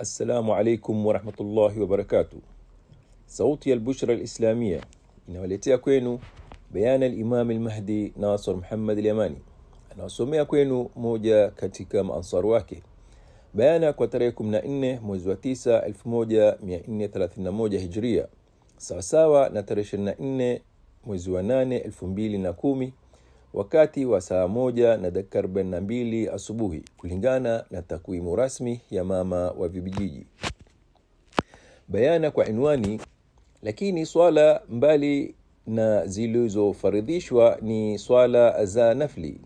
Assalamu alaikum wa rahmatullahi wa barakatuh. Sauti ya al-Bushra al-Islamia inawaletea kwenu bayana al-Imam al-Mahdi Nasr Muhammad al-Yamani. Anawasomea kwenu moja katika maansar wake. Bayana kwa tarehe 14 mwezi wa 9 1431 Hijria, sawasawa na tarehe 24 mwezi wa 8 2010, wakati wa saa 1:42 asubuhi kulingana na takwimu rasmi ya mama wa vijiji. Bayana kwa inwani: lakini swala mbali na zilizofaridhishwa ni swala za nafli.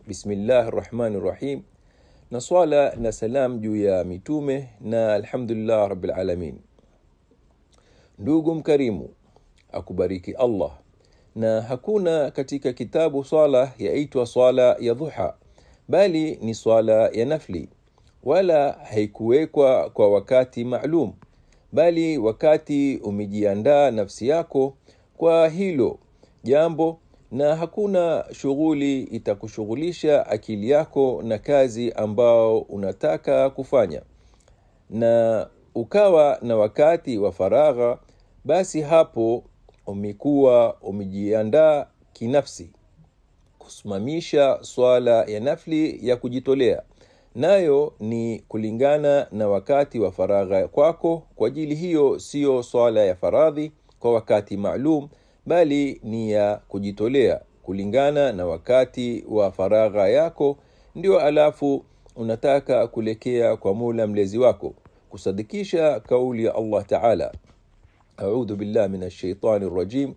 Bismillahirrahmanirrahim. Na swala na salam juu ya mitume na alhamdulillah rabbil alamin. Ndugu mkarimu, akubariki Allah. Na hakuna katika kitabu swala yaitwa swala ya dhuha, bali ni swala ya nafli, wala haikuwekwa kwa wakati maalum, bali wakati umejiandaa nafsi yako kwa hilo jambo, na hakuna shughuli itakushughulisha akili yako na kazi ambao unataka kufanya, na ukawa na wakati wa faragha, basi hapo umekuwa umejiandaa kinafsi kusimamisha swala ya nafli ya kujitolea, nayo ni kulingana na wakati wa faragha kwako. Kwa ajili hiyo sio swala ya faradhi kwa wakati maalum, bali ni ya kujitolea kulingana na wakati wa faragha yako, ndio alafu unataka kulekea kwa Mola mlezi wako kusadikisha kauli ya Allah Ta'ala: أعوذ بالله من الشيطان الرجيم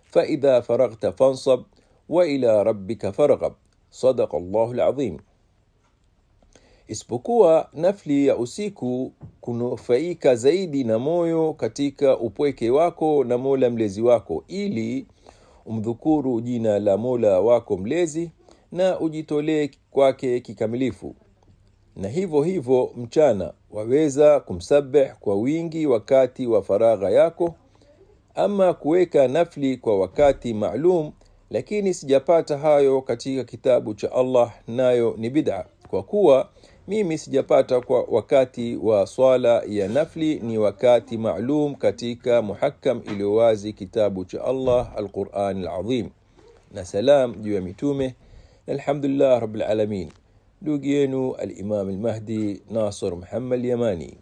فإذا فرغت فانصب وإلى ربك فارغب صدق الله العظيم. Isipokuwa nafli ya usiku kunufaika zaidi na moyo katika upweke wako na Mola mlezi wako, ili umdhukuru jina la Mola wako mlezi na ujitolee kwake kikamilifu. Na hivyo hivyo mchana waweza kumsabih kwa wingi wakati wa faragha yako. Ama kuweka nafli kwa wakati maalum, lakini sijapata hayo katika kitabu cha Allah, nayo ni bid'a, kwa kuwa mimi sijapata kwa wakati wa swala ya nafli ni wakati maalum katika muhakkam iliyowazi kitabu cha Allah al-Qur'an al-Azim. Na salam juu ya mitume, alhamdulillah rabbil alamin. Ndugu yenu al-Imam al-Mahdi Nasr Muhammad al-Yamani.